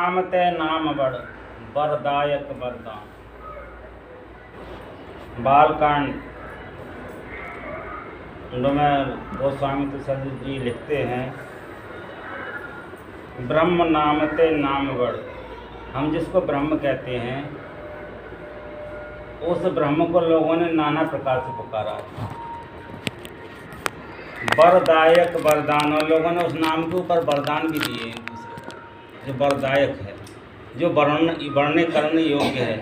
नाम ते नाम बड़ वरदायक वरदान। बालकांड में गोस्वामी तुलसी जी लिखते हैं, ब्रह्म नाम ते नाम बड़। हम जिसको ब्रह्म कहते हैं उस ब्रह्म को लोगों ने नाना प्रकार से पुकारा है। वरदायक वरदान, और लोगों ने उस नाम के ऊपर वरदान भी दिए हैं दूसरे, जो वरदायक है, जो वर्णन करने योग्य है,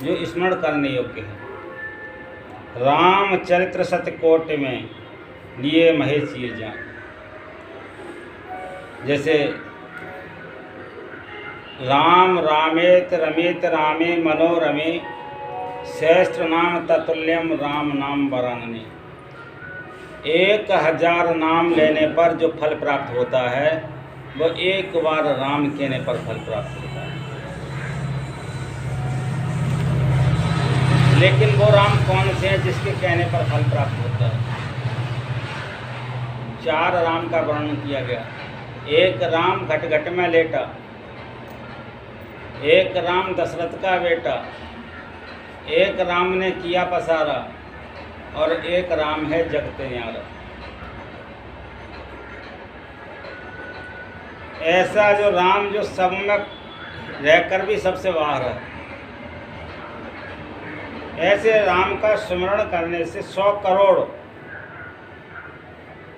जो स्मरण करने योग्य है। रामचरित्र सत्यकोट में लिए महेश ये जान। जैसे राम रामेत रमेत रामे मनोरमे सहस्त्र नाम ततुल्यम राम नाम वरानने। 1000 नाम लेने पर जो फल प्राप्त होता है वो एक बार राम कहने पर फल प्राप्त होता है। लेकिन वो राम कौन से हैं जिसके कहने पर फल प्राप्त होता है? 4 राम का वर्णन किया गया। एक राम घट घट में लेटा, एक राम दशरथ का बेटा, एक राम ने किया पसारा, और एक राम है जगते न्यारा। ऐसा जो राम जो सब में रहकर भी सबसे बाहर है, ऐसे राम का स्मरण करने से 100 करोड़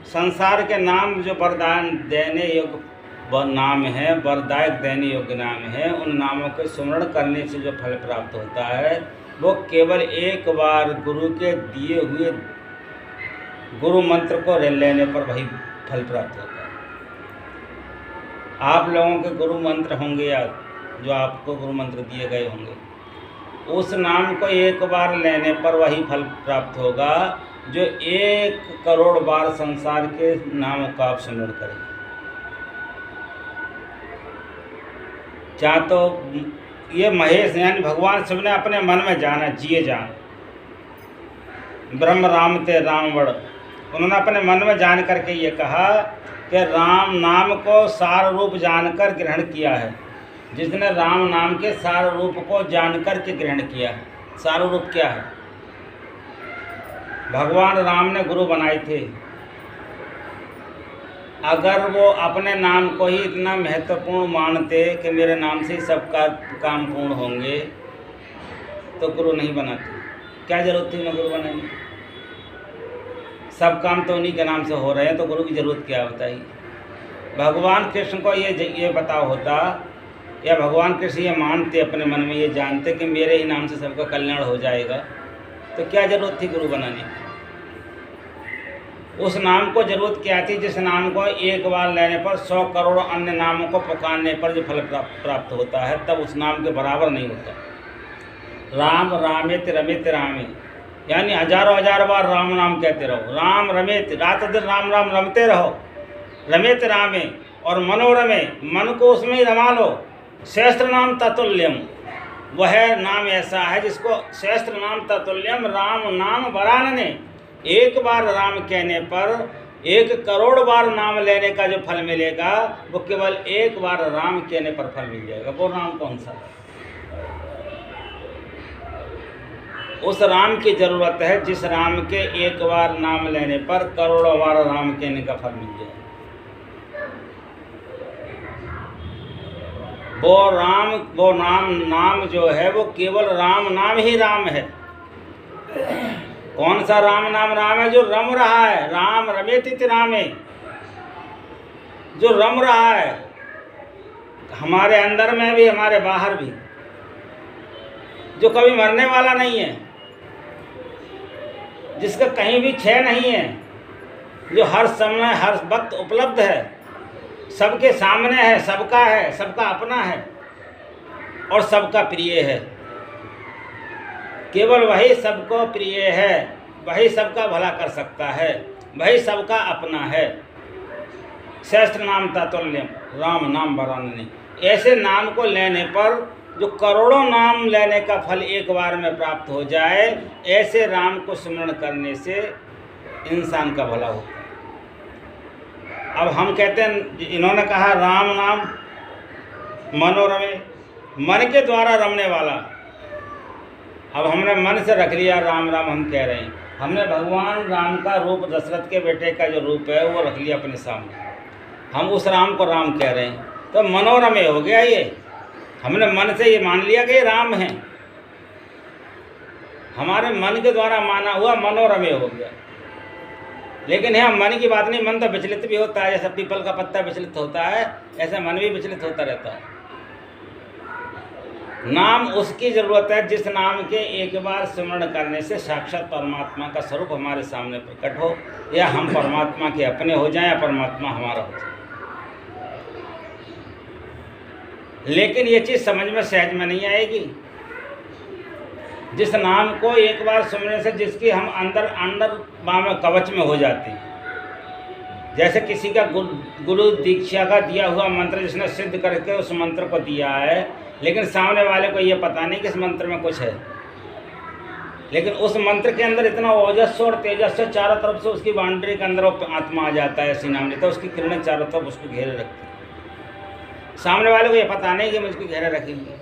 संसार के नाम जो वरदान देने योग्य नाम है, वरदायक देने योग्य नाम है, उन नामों के स्मरण करने से जो फल प्राप्त होता है वो केवल एक बार गुरु के दिए हुए गुरु मंत्र को लेने पर वही फल प्राप्त होता है। आप लोगों के गुरु मंत्र होंगे या जो आपको गुरु मंत्र दिए गए होंगे, उस नाम को एक बार लेने पर वही फल प्राप्त होगा जो 1 करोड़ बार संसार के नामों का आप स्मरण करेंगे। क्या तो ये महेश यानी भगवान शिव ने अपने मन में जाना, जिए जान ब्रह्म राम ते राम बड़। उन्होंने अपने मन में जान करके ये कहा कि राम नाम को सार रूप जानकर ग्रहण किया है। जिसने राम नाम के सार रूप को जानकर के ग्रहण किया है। सार रूप क्या है? भगवान राम ने गुरु बनाए थे। अगर वो अपने नाम को ही इतना महत्वपूर्ण मानते कि मेरे नाम से ही सबका काम पूर्ण होंगे, तो गुरु नहीं बनाते। क्या जरूरत थी उन्हें गुरु बनाने? सब काम तो उन्हीं के नाम से हो रहे हैं, तो गुरु की जरूरत क्या बताइए? भगवान कृष्ण को ये पता होता, या भगवान कृष्ण ये मानते अपने मन में, ये जानते कि मेरे ही नाम से सबका कल्याण हो जाएगा, तो क्या जरूरत थी गुरु बनाने की? उस नाम को जरूरत क्या थी जिस नाम को एक बार लेने पर 100 करोड़ अन्य नामों को पुकारने पर जो फल प्राप्त होता है, तब उस नाम के बराबर नहीं होता। राम रामेत रमेत रामे, यानी हजारों हजार बार राम नाम कहते रहो। राम रमेत, रात दिन राम राम रमते रहो। रमेत रामे, और मनोरमे, मन को उसमें ही रमा लो। सहस्त्र नाम ततुल्यम, वह नाम ऐसा है जिसको सहस्त्र नाम ततुल्यम राम नाम वरानने। एक बार राम कहने पर 1 करोड़ बार नाम लेने का जो फल मिलेगा वो केवल एक बार राम कहने पर फल मिल जाएगा। वो राम कौन सा? उस राम की जरूरत है जिस राम के एक बार नाम लेने पर करोड़ों बार राम कहने का फल मिल जाए। वो नाम जो है वो केवल राम नाम ही राम है। कौन सा राम नाम राम है? जो रम रहा है। राम रमेति रामे, जो रम रहा है हमारे अंदर में भी, हमारे बाहर भी, जो कभी मरने वाला नहीं है, जिसका कहीं भी क्षय नहीं है, जो हर समय हर वक्त उपलब्ध है, सबके सामने है, सबका अपना है और सबका प्रिय है। केवल वही सबको प्रिय है, वही सबका भला कर सकता है, वही सबका अपना है। सहस्त्र नाम ततुल्यम राम नाम वरानने। ऐसे नाम को लेने पर जो करोड़ों नाम लेने का फल एक बार में प्राप्त हो जाए, ऐसे राम को स्मरण करने से इंसान का भला होता है। अब हम कहते हैं, इन्होंने कहा राम नाम मनोरमे, मन के द्वारा रमने वाला। अब हमने मन से रख लिया राम राम हम कह रहे हैं, हमने भगवान राम का रूप, दशरथ के बेटे का जो रूप है वो रख लिया अपने सामने, हम उस राम को राम कह रहे हैं, तो मनोरमे हो गया ये। हमने मन से ये मान लिया कि ये राम है, हमारे मन के द्वारा माना हुआ मनोरमे हो गया। लेकिन यहाँ मन की बात नहीं, मन तो विचलित भी होता है, जैसा पीपल का पत्ता विचलित होता है ऐसा मन भी विचलित होता रहता है। नाम उसकी ज़रूरत है जिस नाम के एक बार स्मरण करने से साक्षात परमात्मा का स्वरूप हमारे सामने प्रकट हो, या हम परमात्मा के अपने हो जाएं या परमात्मा हमारा हो जाए। लेकिन ये चीज़ समझ में सहज में नहीं आएगी। जिस नाम को एक बार सुनने से जिसकी हम अंदर में कवच में हो जाती हैं, जैसे किसी का गुरु दीक्षा का दिया हुआ मंत्र जिसने सिद्ध करके उस मंत्र को दिया है, लेकिन सामने वाले को ये पता नहीं कि इस मंत्र में कुछ है, लेकिन उस मंत्र के अंदर इतना ओजस्व और तेजस्व चारों तरफ से उसकी बाउंड्री के अंदर वो आत्मा आ जाता है, ऐसी नाम लेता है, उसकी किरणें चारों तरफ उसको घेरे रखती है। सामने वाले को ये पता नहीं कि मुझको घेरे रखेंगे,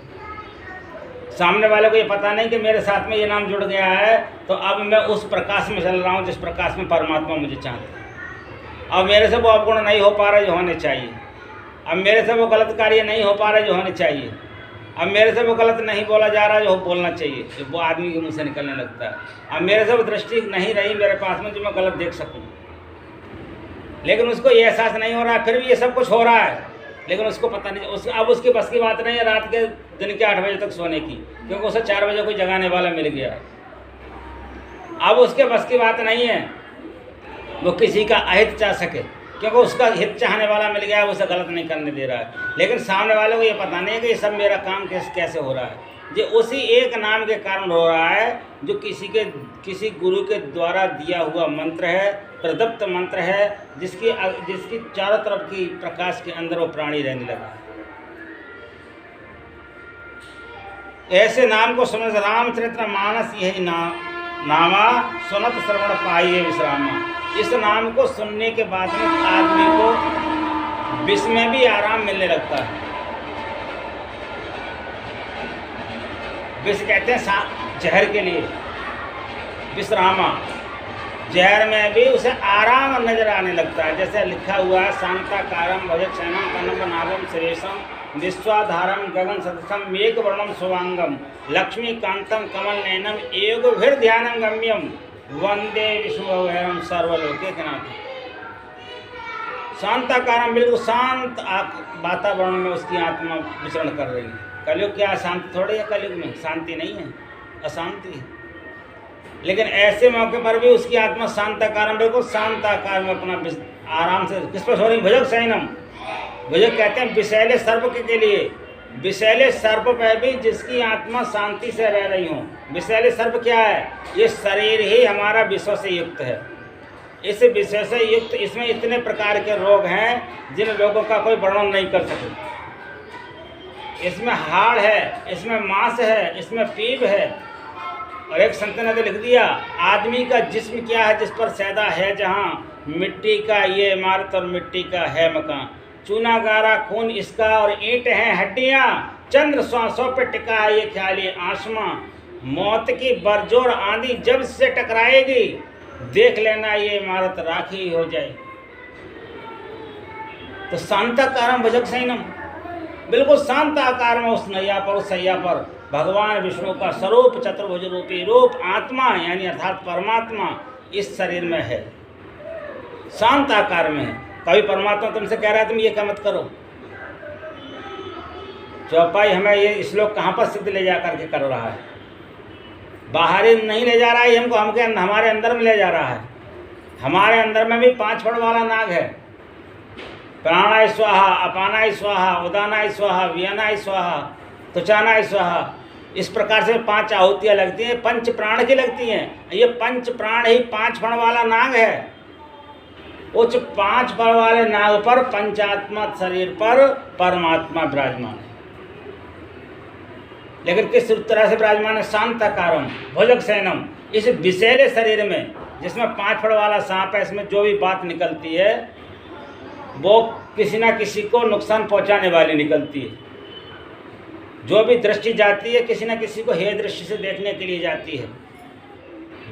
सामने वाले को ये पता नहीं कि मेरे साथ में ये नाम जुड़ गया है, तो अब मैं उस प्रकाश में चल रहा हूँ जिस प्रकाश में परमात्मा मुझे चाहता है। अब मेरे से वो अवगुण नहीं हो पा रहे जो होने चाहिए, अब मेरे से वो गलत कार्य नहीं हो पा रहे जो होने चाहिए, अब मेरे से वो गलत नहीं बोला जा रहा जो बोलना चाहिए, जो वो आदमी के मुँह से निकलने लगता है। अब मेरे से वो दृष्टि नहीं रही मेरे पास में जो मैं गलत देख सकूँ, लेकिन उसको ये एहसास नहीं हो रहा है, फिर भी ये सब कुछ हो रहा है, लेकिन उसको पता नहीं। अब उसकी बस की बात नहीं है रात के दिन के 8 बजे तक सोने की, क्योंकि उसे 4 बजे कोई जगाने वाला मिल गया। अब उसके बस की बात नहीं है वो किसी का अहित चाह सके, क्योंकि उसका हित चाहने वाला मिल गया, वो उसे गलत नहीं करने दे रहा है। लेकिन सामने वाले को ये पता नहीं है कि ये सब मेरा काम कैसे हो रहा है, ये उसी एक नाम के कारण हो रहा है जो किसी गुरु के द्वारा दिया हुआ मंत्र है, प्रदत्त मंत्र है, जिसकी चारों तरफ की प्रकाश के अंदर वो प्राणी रहने लगा। ऐसे नाम को सुन रामचरित्र मानस यही नामा सुनत श्रवण पाइए विश्रामा। इस नाम को सुनने के बाद में आदमी को विष में भी आराम मिलने लगता है। विष कहते हैं जहर के लिए, विश्रामा, जहर में भी उसे आराम नजर आने लगता है। जैसे लिखा हुआ है, शांताकारम भजक्षणम कनम नाभम श्रेषम विश्वाधारम गगन सदसम मेघ वर्णम शुभांगम लक्ष्मीकांतम कमल नयनम योग भीर ध्यानम गम्यम वंदे विष्णुवैरम सर्वलोके नाथ। शांताकारम, बिल्कुल शांत वातावरण में उसकी आत्मा विचरण कर रही है। कलयुग क्या शांति थोड़ी है, कलयुग में शांति नहीं है, अशांति है। लेकिन ऐसे मौके पर भी उसकी आत्मा शांताकारम, बिल्कुल शांत आकार में अपना आराम से किस पर सो रही। भुजग शयनम, भुजग कहते हैं विषैले सर्प के लिए, विषैले सर्प पर भी जिसकी आत्मा शांति से रह रही हो। विषैले सर्प क्या है? ये शरीर ही हमारा विषय से युक्त है। इस विषय से युक्त इसमें इतने प्रकार के रोग हैं जिन लोगों का कोई वर्णन नहीं कर सके। इसमें हाड़ है, इसमें मांस है, इसमें पीप है। और एक संत ने तो लिख दिया, आदमी का जिस्म क्या है जिस पर सैदा है जहाँ, मिट्टी का ये इमारत और मिट्टी का है मकान, चूना गारा खून इसका और ईंट हैं हड्डियाँ, चंद्र श्वासों पे टिका है ये ख्याली आसमां, मौत की बरजोर आंधी जब से टकराएगी देख लेना ये इमारत राखी हो जाए। तो शांताकारम भजक सैनम, बिल्कुल शांत आकार में उस नैया पर, उस सैया पर भगवान विष्णु का स्वरूप चतुर्भुज रूपी रूप आत्मा यानी अर्थात परमात्मा इस शरीर में है, शांत आकार में है। कभी परमात्मा तुमसे कह रहा है तुम ये क्या मत करो, चौपाई हमें ये श्लोक कहाँ पर सिद्ध ले जा करके कर रहा है? बाहर ही नहीं ले जा रहा है हमको, हमारे अंदर में ले जा रहा है। हमारे अंदर में भी 5 फड़ वाला नाग है। प्राणाय स्वाहा, अपानाय स्वाहा, उदानाय स्वाहा, वियनाय स्वाहा, तुचानाय स्वाहा। इस प्रकार से 5 आहुतियाँ लगती हैं, 5 प्राण की लगती हैं। ये 5 प्राण ही 5 फण वाला नाग है। उस 5 फण वाले नाग पर पंचात्मा शरीर पर परमात्मा विराजमान है। लेकिन किस तरह से विराजमान है? शांताकारम भुजग शयनम। इस विषैले शरीर में जिसमें 5 फड़ वाला सांप है, इसमें जो भी बात निकलती है वो किसी ना किसी को नुकसान पहुंचाने वाली निकलती है। जो भी दृष्टि जाती है किसी न किसी को हेय दृष्टि से देखने के लिए जाती है।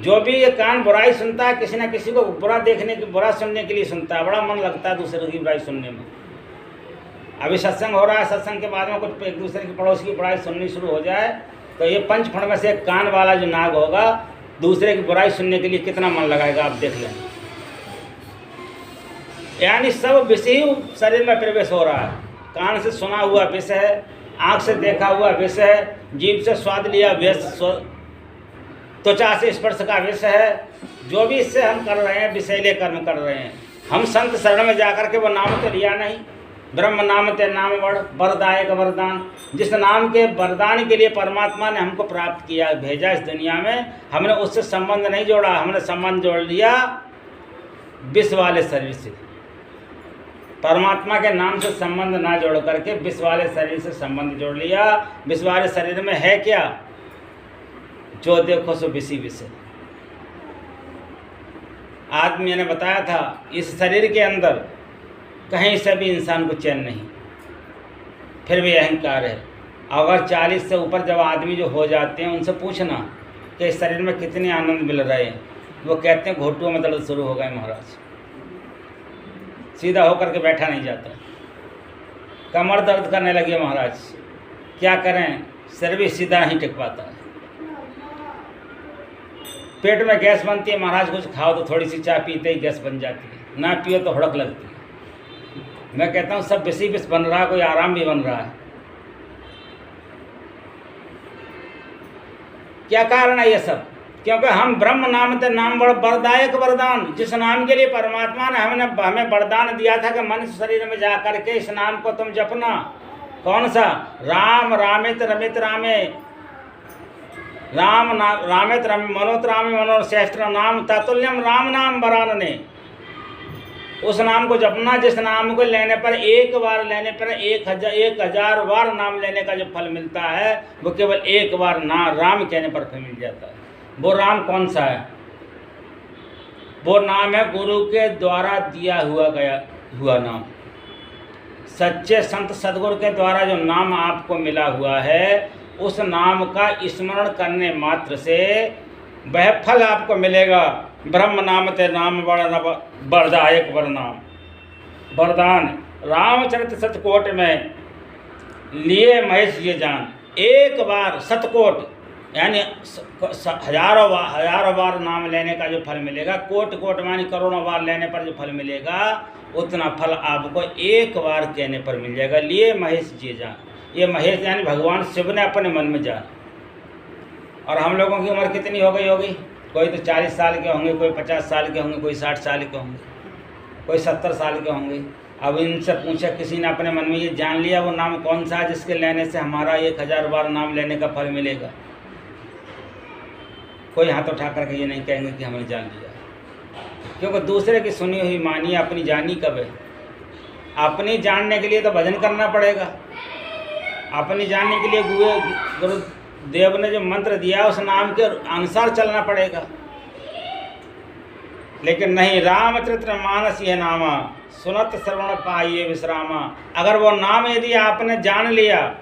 जो भी ये कान बुराई सुनता है किसी न किसी को बुरा देखने की बुरा सुनने के लिए सुनता है। बड़ा मन लगता है दूसरे की बुराई सुनने में। अभी सत्संग हो रहा है, सत्संग के बाद में कुछ एक दूसरे की पड़ोस की बुराई सुननी शुरू हो जाए तो ये पंच फण में से कान वाला जो नाग होगा दूसरे की बुराई सुनने के लिए कितना मन लगाएगा, आप देख लें। यानी सब विषय ही शरीर में प्रवेश हो रहा है। कान से सुना हुआ विषय है, आँख से देखा हुआ विषय है, जीभ से स्वाद लिया विषय, त्वचा से स्पर्श का विषय है। जो भी इससे हम कर रहे हैं विषैले कर्म कर रहे हैं। हम संत शरण में जाकर के वो नाम तो लिया नहीं। ब्रह्म नाम ते नाम वरदायक वरदान, जिस नाम के वरदान के लिए परमात्मा ने हमको प्राप्त किया, भेजा इस दुनिया में, हमने उससे संबंध नहीं जोड़ा, हमने संबंध जोड़ लिया विष वाले शरीर से। परमात्मा के नाम से संबंध ना जोड़ करके विष वाले शरीर से संबंध जोड़ लिया। विष वाले शरीर में है क्या? जो देखो सो विषी विषय। आदमी ने बताया था इस शरीर के अंदर कहीं से भी इंसान को चैन नहीं, फिर भी अहंकार है। अगर 40 से ऊपर जब आदमी जो हो जाते हैं उनसे पूछना कि इस शरीर में कितने आनंद मिल रहे हैं, वो कहते हैं घुटनों में दर्द शुरू हो गए महाराज, सीधा होकर के बैठा नहीं जाता, कमर दर्द करने लगी है महाराज, क्या करें, सिर भी सीधा नहीं टिक पाता है, पेट में गैस बनती है महाराज, कुछ खाओ तो थोड़ी सी चाय पीते ही गैस बन जाती है, ना पियो तो हुड़क लगती है। मैं कहता हूँ सब विषय विष बन रहा है, कोई आराम भी बन रहा है। क्या कारण है ये सब? क्योंकि हम ब्रह्म नाम ते नाम वरदायक वरदान, जिस नाम के लिए परमात्मा ने हमें वरदान दिया था कि मनुष्य शरीर में जा करके इस नाम को तुम जपना। कौन सा? राम रामेत रमित रामे, राम रामेत मनोत रामे मनोश्रेष्ठ नाम तातुल्यम राम नाम वरानने। उस नाम को जपना जिस नाम को लेने पर एक बार लेने पर 1000 बार नाम लेने का जो फल मिलता है वो केवल एक बार ना राम कहने पर फल मिल जाता है। वो राम कौन सा है? वो नाम है गुरु के द्वारा दिया हुआ नाम। सच्चे संत सदगुरु के द्वारा जो नाम आपको मिला हुआ है उस नाम का स्मरण करने मात्र से वह फल आपको मिलेगा। ब्रह्म नाम ते नाम वरदायक वरनाम वरदान। रामचरित सतकोट में लिए महेश ये जान, एक बार सतकोट यानी हजारों बार नाम लेने का जो फल मिलेगा, कोट मानी करोड़ों बार लेने पर जो फल मिलेगा उतना फल आपको एक बार कहने पर मिल जाएगा। लिए महेश ये जान, ये महेश यानी भगवान शिव ने अपने मन में जान। और हम लोगों की उम्र कितनी हो गई होगी? कोई तो 40 साल के होंगे, कोई 50 साल के होंगे, कोई 60 साल के होंगे, कोई 70 साल के होंगे। अब इनसे पूछा किसी ने अपने मन में ये जान लिया वो नाम कौन सा है जिसके लेने से हमारा 1000 बार नाम लेने का फल मिलेगा? कोई हाथ उठा करके ये नहीं कहेंगे कि हमने जान लिया, क्योंकि दूसरे की सुनी हुई मानी, अपनी जानी कब है? अपनी जानने के लिए तो भजन करना पड़ेगा। अपनी जानने के लिए गुरुदेव ने जो मंत्र दिया उस नाम के अनुसार चलना पड़ेगा। लेकिन नहीं, रामचरित मानस यह नामा सुनत श्रवण पाइये विश्रामा। अगर वो नाम यदि आपने जान लिया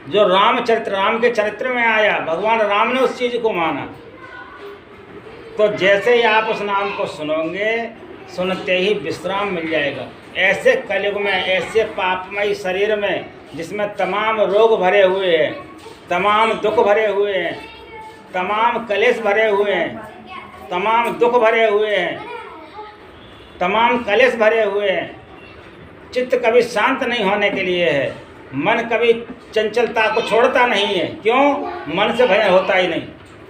जो रामचरित राम के चरित्र में आया, भगवान राम ने उस चीज को माना, तो जैसे ही आप उस नाम को सुनोगे सुनते ही विश्राम मिल जाएगा। ऐसे कलयुग में, ऐसे पापमय शरीर में जिसमें तमाम रोग भरे हुए हैं, तमाम दुख भरे हुए हैं, तमाम कलेश भरे हुए हैं, तमाम दुख भरे हुए हैं, तमाम कलेश भरे हुए हैं, चित्त कभी शांत नहीं होने के लिए है, मन कभी चंचलता को छोड़ता नहीं है। क्यों? मन से भजन होता ही नहीं।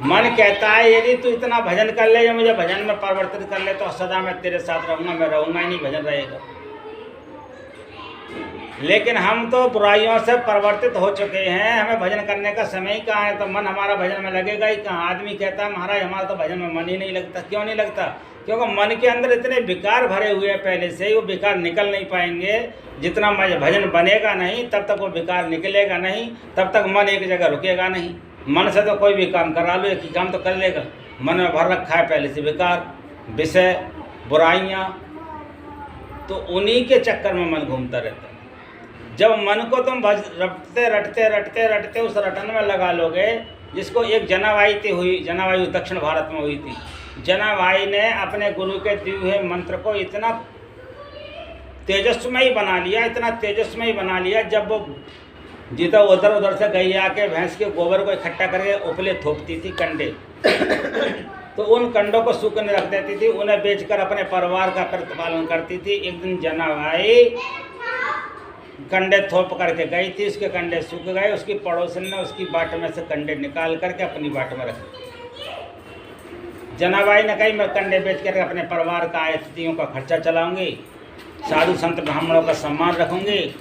मन कहता है यदि तू इतना भजन कर ले, या मुझे भजन में परिवर्तित कर ले तो सदा मैं तेरे साथ रहूँगा, मैं रहूँगा ही नहीं, भजन रहेगा। लेकिन हम तो बुराइयों से परिवर्तित हो चुके हैं, हमें भजन करने का समय ही कहाँ है, तो मन हमारा भजन में लगेगा ही कहाँ। आदमी कहता है महाराज हमारा तो भजन में मन ही नहीं लगता। क्यों नहीं लगता? क्योंकि मन के अंदर इतने विकार भरे हुए हैं पहले से ही, वो विकार निकल नहीं पाएंगे। जितना भजन बनेगा नहीं तब तक वो विकार निकलेगा नहीं, तब तक मन एक जगह रुकेगा नहीं। मन से तो कोई भी काम करा लो, एक ही काम तो कर लेगा। मन में भर रखा है पहले से विकार, विषय, बुराइयाँ, तो उन्हीं के चक्कर में मन घूमता रहता है। जब मन को तुम रटते रटते रटते रटते उस रटन में लगा लोगे, जिसको एक जनाबाई हुई, जनाबाई दक्षिण भारत में हुई थी। जनाबाई ने अपने गुरु के दिए हुए मंत्र को इतना तेजस्मयी बना लिया, इतना तेजस्मयी बना लिया, जब वो जितना उधर उधर से गैया के भैंस के गोबर को इकट्ठा करके उपले थोपती थी कंडे तो उन कंडों को सूखने रख देती थी, उन्हें बेचकर अपने परिवार का प्रतिपालन करती थी। एक दिन जनाबाई कंडे थोप करके गई थी, उसके कंडे सूख गए, उसकी पड़ोसन ने उसकी बाट में से कंडे निकाल करके अपनी बाट में रखे। जनाबाई ने कही मैं कंडे बेच करके अपने परिवार का अतिथियों का खर्चा चलाऊंगी, साधु संत ब्राह्मणों का सम्मान रखूंगी।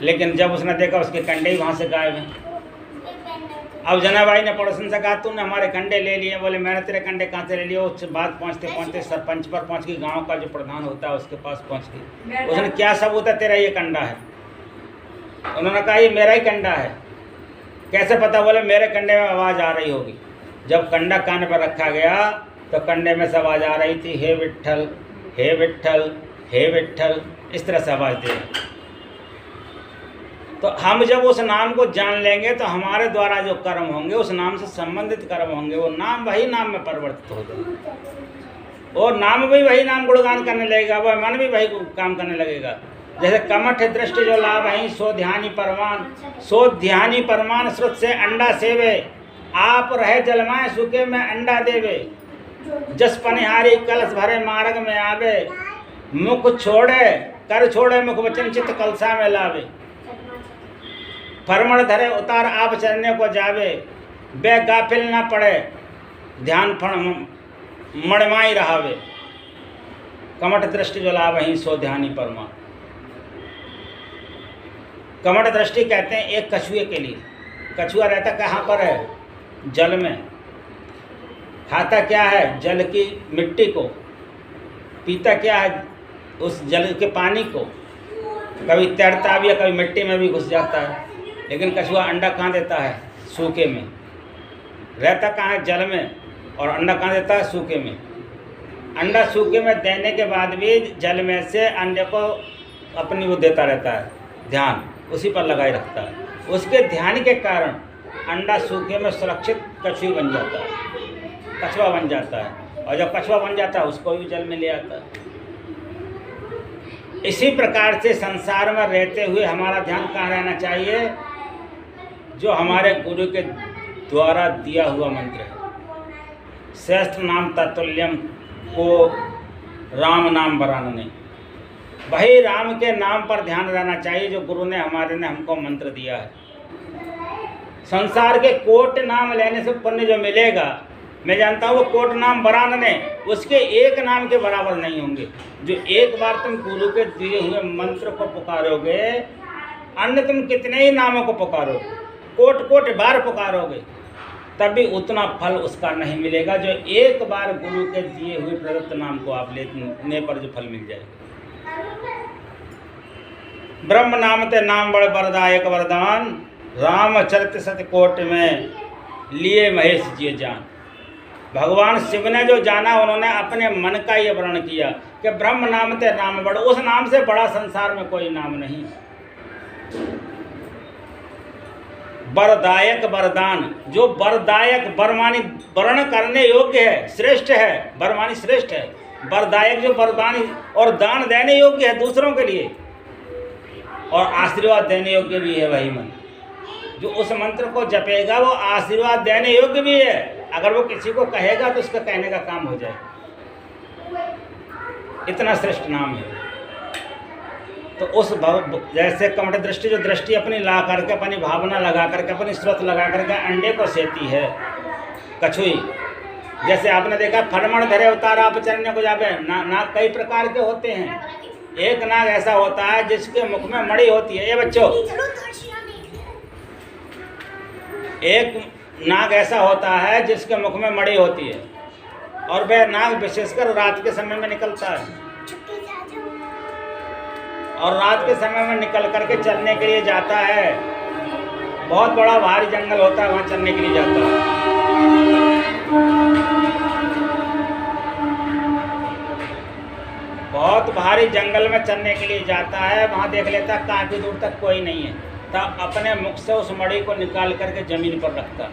लेकिन जब उसने देखा उसके कंडे ही वहाँ से गायब हैं। अब जनाबाई ने पड़ोसन से कहा तूने हमारे कंडे ले लिए। बोले मैंने तेरे कंडे कहाँ से ले लिए। उससे बात पहुँचते पहुँचते सरपंच पर पहुँच गई, गांव का जो प्रधान होता है उसके पास पहुँच गई। उसने क्या सबूत है तेरा ये कंडा है? उन्होंने कहा ये मेरा ही कंडा है। कैसे पता? बोले मेरे कंडे में आवाज़ आ रही होगी। जब कंडा कान पर रखा गया तो कंडे में से आवाज़ आ रही थी, हे विट्ठल हे विट्ठल हे विट्ठल, इस तरह से आवाज़ दे। तो हम जब उस नाम को जान लेंगे तो हमारे द्वारा जो कर्म होंगे, उस नाम से संबंधित कर्म होंगे, वो नाम वही नाम में परिवर्तित हो जाएगा और नाम भी वही नाम गुणगान करने लगेगा, वह मन भी वही काम करने लगेगा। जैसे कमठ दृष्टि जो लाभ है सो ध्यानी परमान, सो ध्यानी परमान श्रुत से अंडा सेवे, आप रहे जलमाए सूखे में अंडा देवे, जस पनिहारी कलश भरे मार्ग में आवे, मुख छोड़े कर छोड़े मुख वचन चित्त कलसा में लावे, फरमण धरे उतार आप चरने को जावे, बे गाफिल न पड़े ध्यान फण मणमाई रहावे, कमठ दृष्टि जो लाभ ही सो ध्यानी परमा। कमठ दृष्टि कहते हैं एक कछुए के लिए। कछुआ रहता कहाँ पर है? जल में। खाता क्या है? जल की मिट्टी को। पीता क्या है? उस जल के पानी को। कभी तैरता भी है, कभी मिट्टी में भी घुस जाता है। लेकिन कछुआ अंडा कहाँ देता है? सूखे में। रहता कहाँ है? जल में। और अंडा कहाँ देता है? सूखे में। अंडा सूखे में देने के बाद भी जल में से अंडे को अपनी वो देता रहता है, ध्यान उसी पर लगाए रखता है। उसके ध्यान के कारण अंडा सूखे में सुरक्षित कछुआ बन जाता है, कछुआ बन जाता है। और जब कछुआ बन जाता है उसको भी जल में ले आता है। इसी प्रकार से संसार में रहते हुए हमारा ध्यान कहाँ रहना चाहिए? जो हमारे गुरु के द्वारा दिया हुआ मंत्र है। श्रेष्ठ नाम तत्तुल्यम को राम नाम बरानने, वही राम के नाम पर ध्यान रहना चाहिए जो गुरु ने हमको मंत्र दिया है। संसार के कोट नाम लेने से पुण्य जो मिलेगा, मैं जानता हूँ वो कोट नाम बरानने उसके एक नाम के बराबर नहीं होंगे। जो एक बार तुम गुरु के दिए हुए मंत्र को पुकारोगे, अन्य तुम कितने ही नामों को पुकारोगे, कोट कोट बार पुकारोगे, तब भी उतना फल उसका नहीं मिलेगा जो एक बार गुरु के दिए हुए प्रदत्त नाम को आप लेने पर जो फल मिल जाएगा। ब्रह्म नाम ते नाम बड़ वरदायक वरदान, रामचरित सतकोट में लिए महेश जी जान। भगवान शिव ने जो जाना उन्होंने अपने मन का ये वर्णन किया कि ब्रह्म नाम ते नाम बड़, उस नाम से बड़ा संसार में कोई नाम नहीं। वरदायक वरदान, जो वरदायक वरमानी वर्ण करने योग्य है, श्रेष्ठ है, वरमानी श्रेष्ठ है। वरदायक जो वरदानी और दान देने योग्य है दूसरों के लिए, और आशीर्वाद देने योग्य भी है वही मंत्र। जो उस मंत्र को जपेगा वो आशीर्वाद देने योग्य भी है, अगर वो किसी को कहेगा तो उसका कहने का काम हो जाए। इतना श्रेष्ठ नाम है। तो उस जैसे कमठ दृष्टि, जो दृष्टि अपनी ला करके, अपनी भावना लगा करके, अपनी स्रोत लगा करके अंडे को सेती है कछुई, जैसे आपने देखा फरमण धरे उतार आप चरने को जावे। नाग कई प्रकार के होते हैं। एक नाग ऐसा होता है जिसके मुख में मणि होती है। ये बच्चों, एक नाग ऐसा होता है जिसके मुख में मणि होती है, और वह नाग विशेषकर रात के समय में निकलता है, और रात के समय में निकल करके चरने के लिए जाता है। बहुत बड़ा भारी जंगल होता है, वहाँ चरने के लिए जाता है। बहुत भारी जंगल में चलने के लिए जाता है, वहाँ देख लेता है काफ़ी दूर तक कोई नहीं है, तब अपने मुख से उस मणि को निकाल करके ज़मीन पर रखता है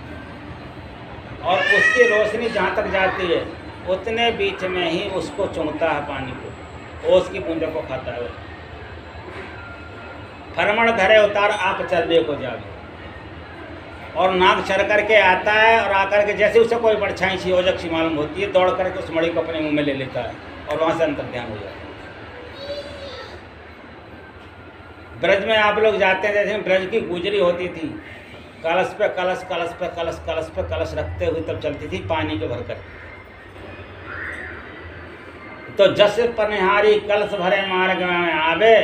और उसकी रोशनी जहाँ तक जाती है उतने बीच में ही उसको चुनता है पानी को, ओस की बूंदे को खाता है। फरमण धरे उतार आप चल को जावे, और नाक चर करके आता है और आकर के जैसे उसे कोई परछाई सी ओजक सी मालूम होती है, दौड़ करके उस मणि को अपने मुंह में ले लेता है और वहाँ से अंतर ध्यान हो जाता है। ब्रज में आप लोग जाते हैं, जैसे ब्रज की गुजरी होती थी, कलश पे कलश, कलश पे कलश, कलश पे कलश रखते हुए तब चलती थी पानी के भरकर। तो जस पनिहारी कलश भरे मार्ग में आवे,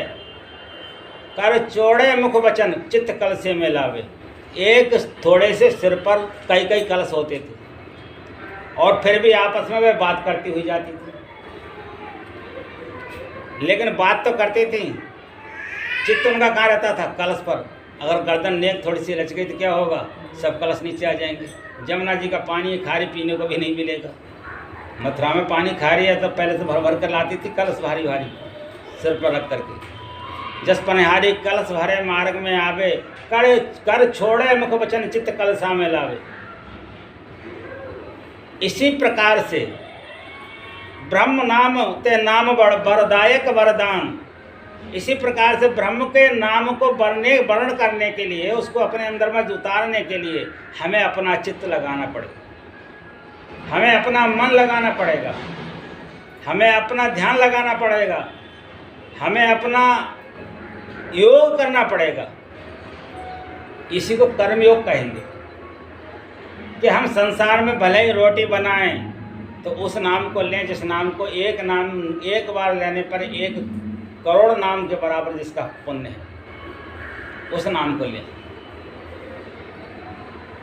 कर चोड़े मुख वचन चित्त कलशे में लावे। एक थोड़े से सिर पर कई कई कलश होते थे और फिर भी आपस में वे बात करती हुई जाती थी, लेकिन बात तो करती थी, चित्त उनका कहाँ रहता था? कलश पर। अगर गर्दन नेक थोड़ी सी रच गई तो क्या होगा? सब कलश नीचे आ जाएंगे। जमुना जी का पानी खारी पीने को भी नहीं मिलेगा। मथुरा में पानी खारी है तो पहले से भर भर कर लाती थी कलश भारी भारी सिर पर रख करके। जस पनिहारी कलश भरे मार्ग में आवे, कर छोड़े मुख वचन चित्त कलशा में लावे। इसी प्रकार से ब्रह्म नाम ते नाम वरदायक वरदान, इसी प्रकार से ब्रह्म के नाम को वर्ण करने के लिए, उसको अपने अंदर में उतारने के लिए हमें अपना चित्त लगाना पड़ेगा, हमें अपना मन लगाना पड़ेगा, हमें अपना ध्यान लगाना पड़ेगा, हमें अपना योग करना पड़ेगा। इसी को कर्म योग कहेंगे कि हम संसार में भले ही रोटी बनाएं तो उस नाम को लें जिस नाम को एक बार लेने पर 1 करोड़ नाम के बराबर जिसका पुण्य है, उस नाम को लें।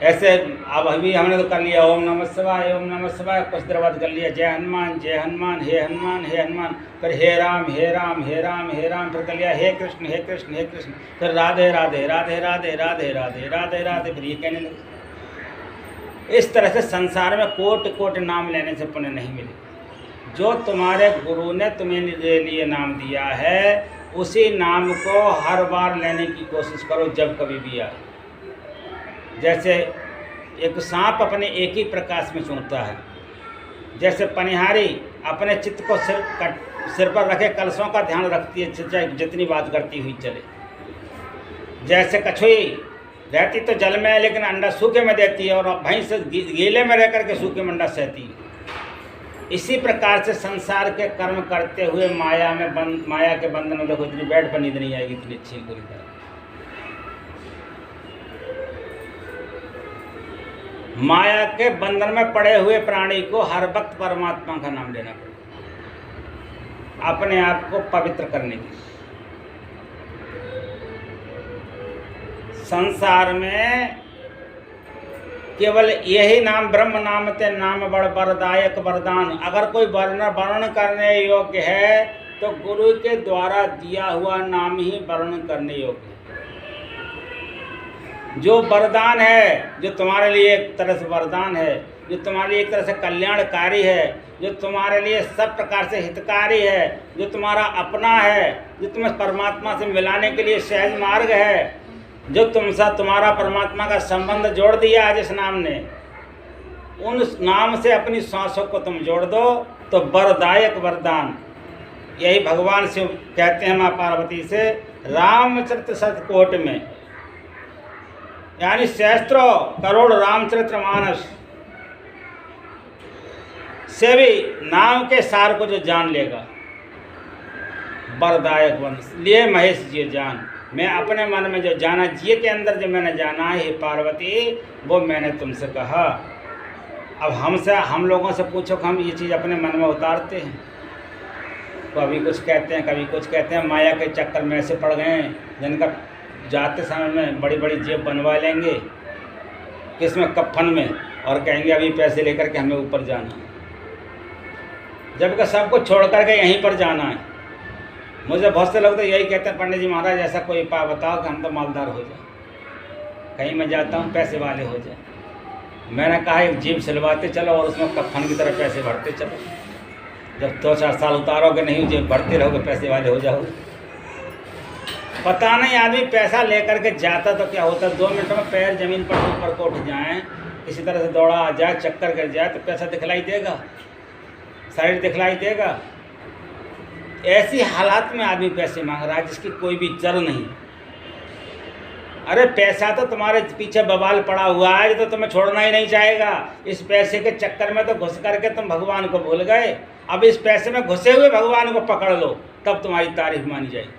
ऐसे अब अभी हमने तो कर लिया ओम नमः शिवाय, ओम नमः शिवाय, कुछ देर बाद कर लिया जय हनुमान, जय हनुमान, हे हनुमान, हे हनुमान, फिर हे राम, हे राम, हे राम, हे राम, फिर कर लिया हे कृष्ण, हे कृष्ण, हे कृष्ण, फिर राधे राधे, राधे राधे, राधे राधे, राधे राधे, फिर ये कहने लगे। इस तरह से संसार में कोटि कोटि नाम लेने से पुण्य नहीं मिले। जो तुम्हारे गुरु ने तुम्हें लिए नाम दिया है, उसी नाम को हर बार लेने की कोशिश करो जब कभी भी आए। जैसे एक सांप अपने एक ही प्रकाश में सूंघता है, जैसे पनिहारी अपने चित्त को सिर पर रखे कलशों का ध्यान रखती है, चाहे जितनी बात करती हुई चले। जैसे कछुई रहती तो जल में है लेकिन अंडा सूखे में देती है, और भैंस गीले में रह करके सूखे में अंडा सहती है। इसी प्रकार से संसार के कर्म करते हुए माया के बंधन में देखो, इतनी बेड पर नींद नहीं आएगी, इतनी अच्छी पूरी तरह। माया के बंधन में पड़े हुए प्राणी को हर वक्त परमात्मा का नाम लेना पड़ेगा, अपने आप को पवित्र करने के लिए। संसार में केवल यही नाम ब्रह्म नाम ते नाम बड़ वरदायक वरदान। अगर कोई वर्ण करने योग्य है तो गुरु के द्वारा दिया हुआ नाम ही वर्ण करने योग्य है। जो वरदान है, जो तुम्हारे लिए एक तरह से वरदान है, जो तुम्हारे लिए एक तरह से कल्याणकारी है, जो तुम्हारे लिए सब प्रकार से हितकारी है, जो तुम्हारा अपना है, जो तुम्हें परमात्मा से मिलाने के लिए सहज मार्ग है, जो तुम्हारा परमात्मा का संबंध जोड़ दिया है जिस नाम ने, उन नाम से अपनी सांसों को तुम जोड़ दो तो वरदायक वरदान। यही भगवान शिव कहते हैं माँ पार्वती से रामचरित शतकोट में, यानी सहस्त्रों करोड़ रामचरित्र मानस से भी नाम के सार को जो जान लेगा, वरदायक वंश लिए महेश जी जान। मैं अपने मन में जो जाना, जिये के अंदर जो मैंने जाना है हे पार्वती, वो मैंने तुमसे कहा। अब हम लोगों से पूछो कि हम ये चीज़ अपने मन में उतारते हैं, कभी कुछ कहते हैं, कभी कुछ कहते हैं। माया के चक्कर में ऐसे पड़ गए हैं जिनका जाते समय में बड़ी बड़ी जेब बनवा लेंगे, किसमें कफन में, और कहेंगे अभी पैसे लेकर के हमें ऊपर जाना, जबकि सबको छोड़ करके यहीं पर जाना है। मुझे बहुत से लोग तो यही कहते हैं, पंडित जी महाराज ऐसा कोई उपाय बताओ कि हम तो मालदार हो जाए, कहीं मैं जाता हूँ पैसे वाले हो जाए। मैंने कहा एक जेब सिलवाते चलो और उसमें कफन की तरह पैसे भरते चलो, जब 2-4 साल उतारोगे नहीं, जो बढ़ते रहोगे पैसे वाले हो जाओगे। पता नहीं आदमी पैसा लेकर के जाता तो क्या होता, 2 मिनट में पैर जमीन पर ऊपर को उठ जाए, किसी तरह से दौड़ा आ जाए, चक्कर कर जाए तो पैसा दिखलाई देगा, शरीर दिखलाई देगा। ऐसी हालात में आदमी पैसे मांग रहा है जिसकी कोई भी जड़ नहीं। अरे पैसा तो तुम्हारे पीछे बवाल पड़ा हुआ है, जो तो तुम्हें छोड़ना ही नहीं चाहेगा। इस पैसे के चक्कर में तो घुस करके तुम भगवान को भूल गए। अब इस पैसे में घुसे हुए भगवान को पकड़ लो, तब तुम्हारी तारीफ मानी जाएगी।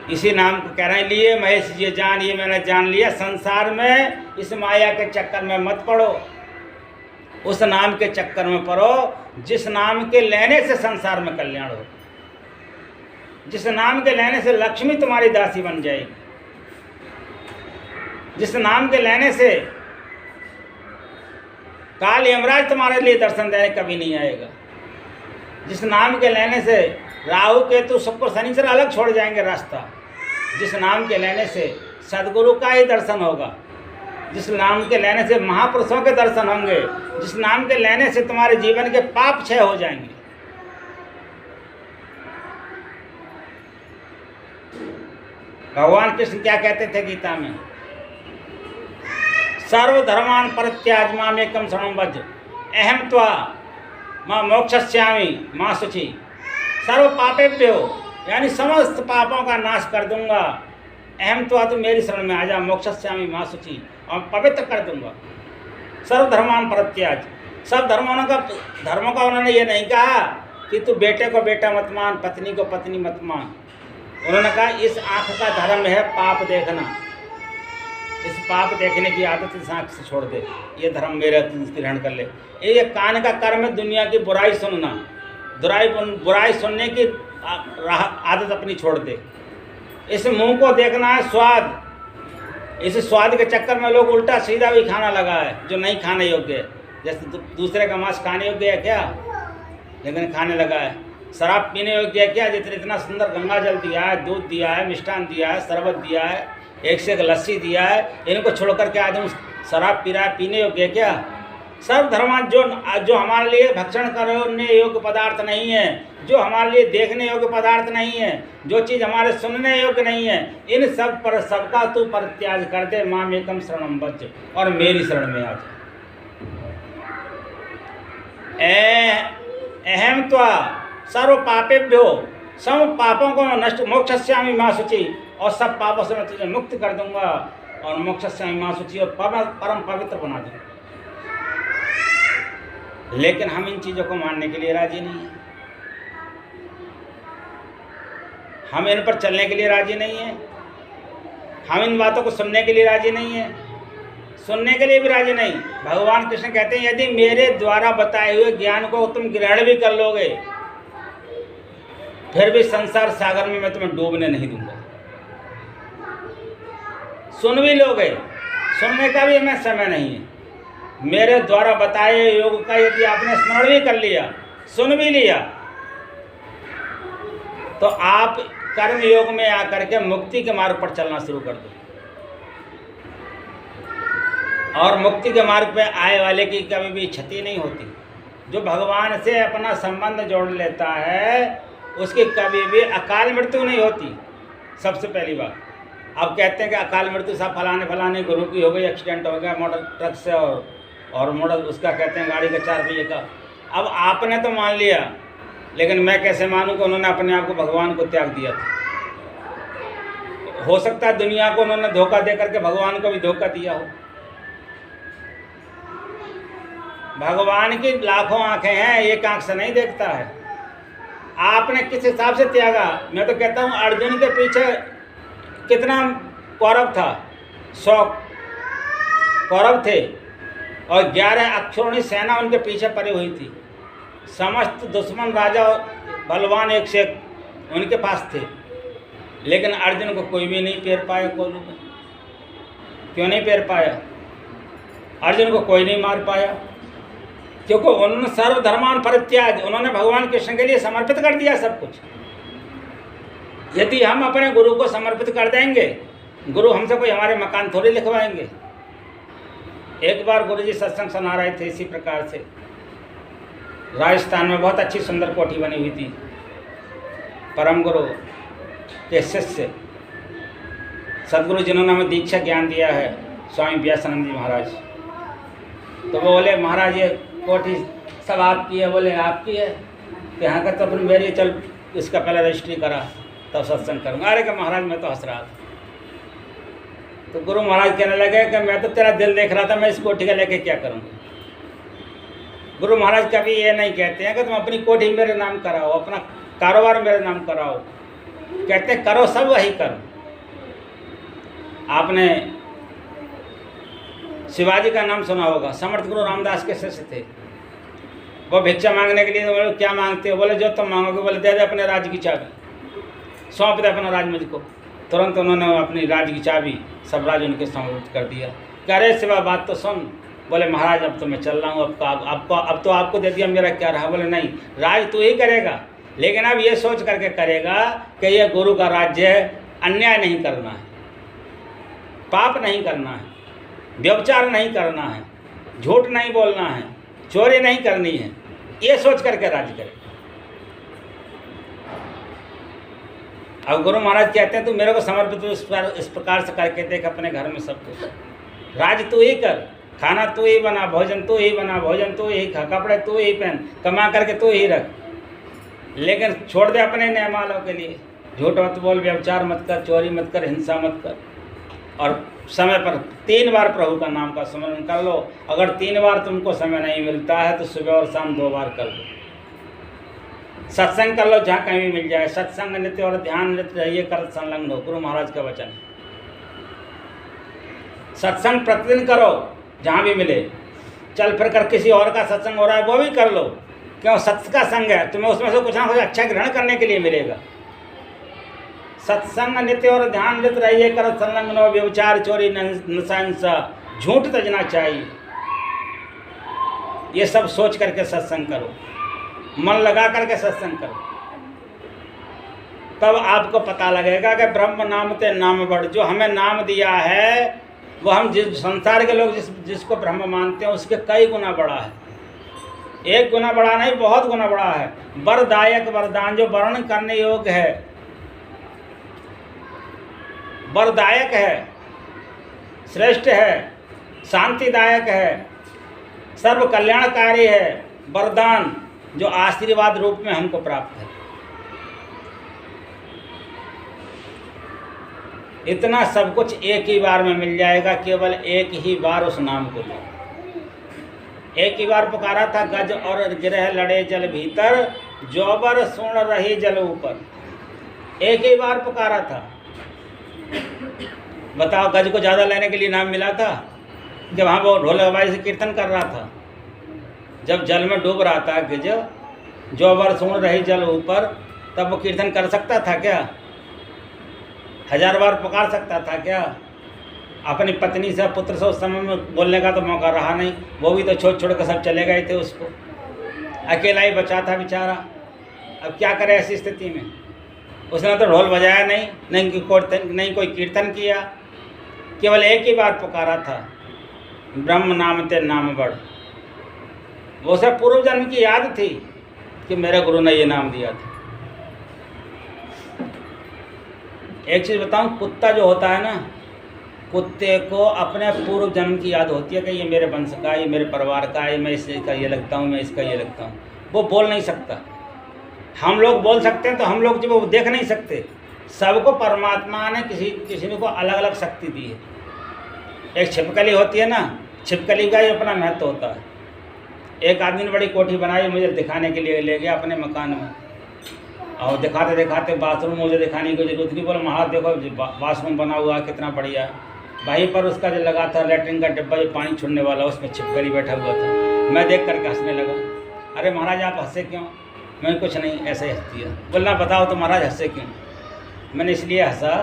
इसी नाम को कह रहे हैं, लिए महेश ये जान, ये मैंने जान लिया, संसार में इस माया के चक्कर में मत पड़ो, उस नाम के चक्कर में पड़ो जिस नाम के लेने से संसार में कल्याण हो, जिस नाम के लेने से लक्ष्मी तुम्हारी दासी बन जाएगी, जिस नाम के लेने से काल यमराज तुम्हारे लिए दर्शन देने कभी नहीं आएगा, जिस नाम के लेने से राहु केतु शुक्र शनिचर अलग छोड़ जाएंगे रास्ता, जिस नाम के लेने से सदगुरु का ही दर्शन होगा, जिस नाम के लेने से महापुरुषों के दर्शन होंगे, जिस नाम के लेने से तुम्हारे जीवन के पाप क्षय हो जाएंगे। भगवान कृष्ण क्या कहते थे गीता में, सर्वधर्मान परित्याज मामेकं शरणं व्रज अहं त्वा मां मोक्षयिष्यामि मां शुचि। सर्व पापेभ्यो, यानी समस्त पापों का नाश कर दूंगा। अहम त्वा, तू मेरी शरण में आ जा, मोक्षयिष्यामि मां शुचि, और पवित्र कर दूंगा। सर्वधर्मान परित्याज, सब धर्मों का उन्होंने ये नहीं कहा कि तू बेटे को बेटा मत मान, पत्नी को पत्नी मत मान। उन्होंने कहा इस आँख का धर्म है पाप देखना, इस पाप देखने की आदत इस आँख से छोड़ दे, ये धर्म मेरा ग्रहण कर ले। ये कान का कर्म है दुनिया की बुराई सुनना, बुराई सुनने की आदत अपनी छोड़ दे। इस मुंह को देखना है स्वाद, इस स्वाद के चक्कर में लोग उल्टा सीधा भी खाना लगा है जो नहीं खाने योग्य है। जैसे दूसरे का मांस खाने योग्य है क्या, लेकिन खाने लगा है। शराब पीने योग्य है क्या, जितना इतना सुंदर गंगा जल दिया है, दूध दिया है, मिष्ठान दिया है, शरबत दिया है, एक से एक लस्सी दिया है, इनको छोड़ करके आदमी शराब पी रहा है, पीने योग्य है क्या। सर्व धर्मान जो हमारे लिए भक्षण करने योग्य पदार्थ नहीं है, जो हमारे लिए देखने योग्य पदार्थ नहीं है, जो चीज़ हमारे सुनने योग्य नहीं है, इन सब पर सबका तू परित्याग कर दे। मामेकं शरणं व्रज, और मेरी शरण में आ जा। अहम त्वा सर्व पापेभ्यो, सब पापों को नष्ट, मोक्षयिष्यामि मां शुचि, और सब पापों से मैं तुझे मुक्त कर दूंगा, और मोक्षयिष्यामि मां शुचि, और परम पवित्र बना दूंगा। लेकिन हम इन चीज़ों को मानने के लिए राजी नहीं हैं, हम इन पर चलने के लिए राजी नहीं हैं, हम इन बातों को सुनने के लिए राजी नहीं हैं, सुनने के लिए भी राजी नहीं। भगवान कृष्ण कहते हैं यदि मेरे द्वारा बताए हुए ज्ञान को तुम ग्रहण भी कर लोगे, फिर भी संसार सागर में मैं तुम्हें डूबने नहीं दूंगा। सुन भी लोगे, सुनने का भी हमें समय नहीं है। मेरे द्वारा बताए योग का यदि आपने स्मरण भी कर लिया, सुन भी लिया, तो आप कर्म योग में आकर के मुक्ति के मार्ग पर चलना शुरू कर दो, और मुक्ति के मार्ग पे आए वाले की कभी भी क्षति नहीं होती। जो भगवान से अपना संबंध जोड़ लेता है उसकी कभी भी अकाल मृत्यु नहीं होती। सबसे पहली बात, अब कहते हैं कि अकाल मृत्यु सब फलाने गुरु की हो गई, एक्सीडेंट हो गया मोटर ट्रक से, और मॉडल उसका कहते हैं गाड़ी का 4 पहिए का। अब आपने तो मान लिया, लेकिन मैं कैसे मानूं कि उन्होंने अपने आप को भगवान को त्याग दिया था। हो सकता है दुनिया को उन्होंने धोखा दे करके भगवान को भी धोखा दिया हो। भगवान की लाखों आंखें हैं, एक आंख से नहीं देखता है। आपने किस हिसाब से त्यागा। मैं तो कहता हूँ अर्जुन के पीछे कितना कौरव था, 100 कौरव थे, और 11 अक्षौहिणी सेना उनके पीछे पड़ी हुई थी। समस्त दुश्मन राजा बलवान एक से एक उनके पास थे, लेकिन अर्जुन को कोई भी नहीं पेर पाया। कोलू में क्यों नहीं पेर पाया? अर्जुन को कोई नहीं मार पाया, क्योंकि उन्होंने सर्वधर्मान परित्याग, उन्होंने भगवान कृष्ण के लिए समर्पित कर दिया सब कुछ। यदि हम अपने गुरु को समर्पित कर देंगे, गुरु हमसे कोई हमारे मकान थोड़ी लिखवाएंगे। एक बार गुरु जी सत्संग सुना रहे थे इसी प्रकार से, राजस्थान में बहुत अच्छी सुंदर कोठी बनी हुई थी। परम गुरु के शिष्य सदगुरु जिन्होंने हमें दीक्षा ज्ञान दिया है, स्वामी व्यासानंद जी महाराज, तो वो बोले महाराज ये कोठी सब आपकी है। बोले आपकी है तो यहाँ का तो अपन मेरी, चल इसका पहले रजिस्ट्री करा तब सत्संग करूँगा। अरे कि महाराज मैं तो हंस रहा था। तो गुरु महाराज कहने लगे कि मैं तो तेरा दिल देख रहा था, मैं इस कोठी का लेके क्या करूँगा। गुरु महाराज कभी ये नहीं कहते हैं कि तुम अपनी कोठी मेरे नाम कराओ, अपना कारोबार मेरे नाम कराओ, कहते करो सब वही करो। आपने शिवाजी का नाम सुना होगा, समर्थ गुरु रामदास के शिष्य थे। वो भिक्षा मांगने के लिए बोले क्या मांगते हो? बोले जो तुम मांगोगे। बोले दे दे अपने राज्य की चाबी, सौंप दे अपना राज मुझको। तुरंत उन्होंने अपनी राज्य की चाबी सब राज उनके समर्पित कर दिया। कह रहे शिवा बात तो सुन। बोले महाराज अब तो मैं चल रहा हूँ, अब तो आपको दे दिया, मेरा क्या रहा। बोले नहीं, राज तू ही करेगा, लेकिन अब ये सोच करके करेगा कि ये गुरु का राज्य है, अन्याय नहीं करना है, पाप नहीं करना है, व्यभिचार नहीं करना है, झूठ नहीं बोलना है, चोरी नहीं करनी है, ये सोच करके राज्य करे। अब गुरु महाराज कहते हैं तू मेरे को समर्पित इस प्रकार से करके देख अपने घर में सब कुछ। राज तू ही कर, खाना तू ही बना, भोजन तू ही बना, भोजन तू ही खा, कपड़े तू ही पहन, कमा करके तू ही रख, लेकिन छोड़ दे अपने नियमालों के लिए। झूठ मत बोल, व्यभिचार मत कर, चोरी मत कर, हिंसा मत कर, और समय पर 3 बार प्रभु का नाम का स्मरण कर लो। अगर 3 बार तुमको समय नहीं मिलता है तो सुबह और शाम 2 बार कर लो। सत्संग कर लो जहाँ कहीं भी मिल जाए। सत्संग नित्य और ध्यान नित्य रहिए कर संलग्न हो, गुरु महाराज का वचन। सत्संग प्रतिदिन करो जहाँ भी मिले। चल फिर कर किसी और का सत्संग हो रहा है वो भी कर लो, क्यों? सत्य का संग है, तुम्हें उसमें से कुछ ना कुछ अच्छा ग्रहण करने के लिए मिलेगा। सत्संग नित्य और ध्यान नित्य रहिए कर संलग्न हो, व्यभिचार चोरी नशा हिंसा झूठ तजना चाहिए। ये सब सोच करके सत्संग करो, मन लगा करके सत्संग करो, तब आपको पता लगेगा कि ब्रह्म नाम ते नाम बढ़। जो हमें नाम दिया है वो हम जिस संसार के लोग जिसको ब्रह्म मानते हैं उसके कई गुना बड़ा है। 1 गुना बड़ा नहीं, बहुत गुना बड़ा है। वरदायक वरदान जो वर्णन करने योग्य है, वरदायक है, श्रेष्ठ है, शांतिदायक है, सर्व कल्याणकारी है। वरदान जो आशीर्वाद रूप में हमको प्राप्त है। इतना सब कुछ एक ही बार में मिल जाएगा, केवल एक ही बार उस नाम को लो। एक ही बार पुकारा था, गज और गिरह लड़े जल भीतर, जोबर सुन रही जल ऊपर। एक ही बार पुकारा था। बताओ, गज को ज़्यादा लेने के लिए नाम मिला था कि वहाँ वो ढोल हवाई से कीर्तन कर रहा था। जब जल में डूब रहा था गज, जोबर सुन रही जल ऊपर, तब वो कीर्तन कर सकता था क्या? 1000 बार पुकार सकता था क्या? अपनी पत्नी से, पुत्र से उस समय में बोलने का तो मौका रहा नहीं। वो भी तो छोड़ कर सब चले गए थे, उसको अकेला ही बचा था बेचारा। अब क्या करे ऐसी स्थिति में? उसने तो ढोल बजाया नहीं कोई कीर्तन किया, केवल एक ही बार पुकारा था, ब्रह्म नाम ते नाम बढ़। वो सब पूर्व जन्म की याद थी कि मेरे गुरु ने ये नाम दिया था। एक चीज़ बताऊं, कुत्ता जो होता है ना, कुत्ते को अपने पूर्व जन्म की याद होती है कि ये मेरे वंश का, ये मेरे परिवार का है, मैं इसका ये लगता हूँ, मैं इसका ये लगता हूँ। वो बोल नहीं सकता। हम लोग बोल सकते हैं, तो हम लोग जब वो देख नहीं सकते। सबको परमात्मा ने किसी को अलग अलग शक्ति दी है। एक छिपकली होती है ना, छिपकली का ही अपना महत्व होता है। एक आदमी ने बड़ी कोठी बनाई, मुझे दिखाने के लिए ले गया अपने मकान में, और दिखाते दिखाते बाथरूम मुझे दिखाने की जरूरत नहीं। बोला महाराज देखो बाथरूम बना हुआ है, कितना बढ़िया है। वहीं पर उसका जो लगा था लेटरिन का डिब्बा, जो पानी छोड़ने वाला, उसमें छिपकली बैठा हुआ था। मैं देख करके हंसने लगा। अरे महाराज आप हंसे क्यों? मैं कुछ नहीं, ऐसे ही हंसती है। बोलना बताओ तो महाराज हंसे क्यों? मैंने इसलिए हंसा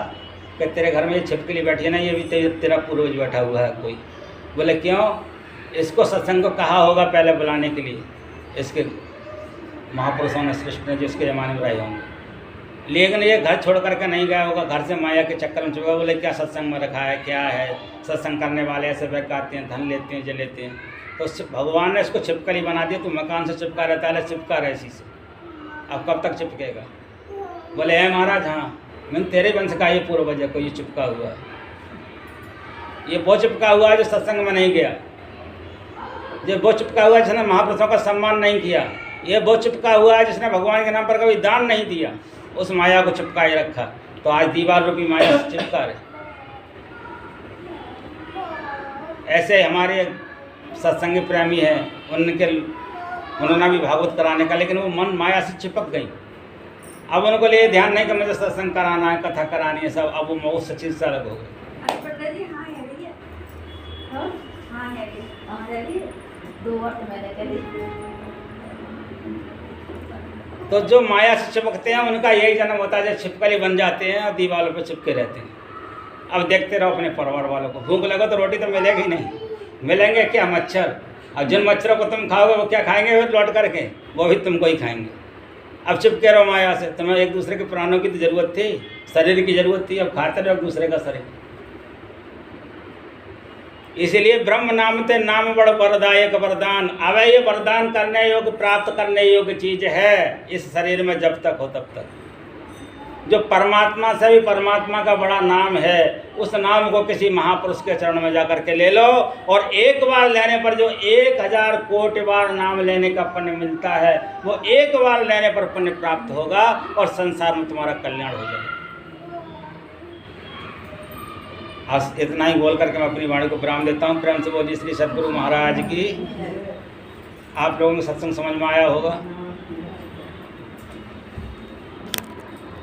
कि तेरे घर में ये छिपकली बैठी है ना, ये भी तेरा पूर्वज बैठा हुआ है कोई। बोले क्यों? इसको सत्संग को कहा होगा पहले बुलाने के लिए, इसके महापुरुषों ने, सृष्टि ने जो इसके ज़माने में रहे होंगे, लेकिन ये घर छोड़ करके नहीं गया होगा। घर से माया के चक्कर में चुका। बोले क्या सत्संग में रखा है, क्या है? सत्संग करने वाले ऐसे बहकाते हैं, धन लेते हैं, जे लेते हैं। तो भगवान ने इसको छिपकली बना दिया, तो मकान से चिपका रहता है, चिपका रहे इसी से। अब कब तक चिपकेगा? बोले है महाराज, हाँ मैंने तेरे वंश का ये पूर्वज को ये चिपका हुआ है, ये वो चिपका हुआ है जो सत्संग में नहीं गया, जो वो चिपका हुआ है जिसने महापुरुषों का सम्मान नहीं किया, ये वो चिपका हुआ है जिसने भगवान के नाम पर कभी दान नहीं दिया, उस माया को चिपकाए रखा। तो आज दीवार रूपी माया से चिपका रहे। ऐसे हमारे सत्संगी प्रेमी हैं, उन्होंने भी भागवत कराने का, लेकिन वो मन माया से चिपक गई। अब उनको लिए ध्यान नहीं कि मुझे सत्संग कराना है, कथा करानी है सब, अब वो उस चीज़ से अलग हो गए। तो जो माया से चिपकते हैं उनका यही जन्म होता है, जब छिपकली बन जाते हैं और दीवारों पर चिपके रहते हैं। अब देखते रहो अपने परिवार वालों को, भूख लगा तो रोटी तो मिलेगी नहीं, मिलेंगे क्या? मच्छर। अब जिन मच्छरों को तुम खाओगे वो क्या खाएंगे? फिर लौट करके वो भी तुमको ही खाएंगे। अब चिपके रहो माया से। तुम्हें एक दूसरे के प्राणों की तो जरूरत थी, शरीर की जरूरत थी, अब खाते रहो एक दूसरे का शरीर। इसलिए ब्रह्म नाम ते नाम बड़ वरदायक वरदान। अब ये वरदान करने योग्य, प्राप्त करने योग्य चीज है इस शरीर में जब तक हो तब तक। जो परमात्मा से भी परमात्मा का बड़ा नाम है, उस नाम को किसी महापुरुष के चरण में जाकर के ले लो, और एक बार लेने पर जो 1000 कोटि बार नाम लेने का पुण्य मिलता है, वो एक बार लेने पर पुण्य प्राप्त होगा और संसार में तुम्हारा कल्याण हो जाएगा। आज इतना ही बोल करके मैं अपनी वाणी को विराम देता हूँ। प्रेम से बोलिए श्री सद्गुरु महाराज की। आप लोगों को सत्संग समझ में आया होगा।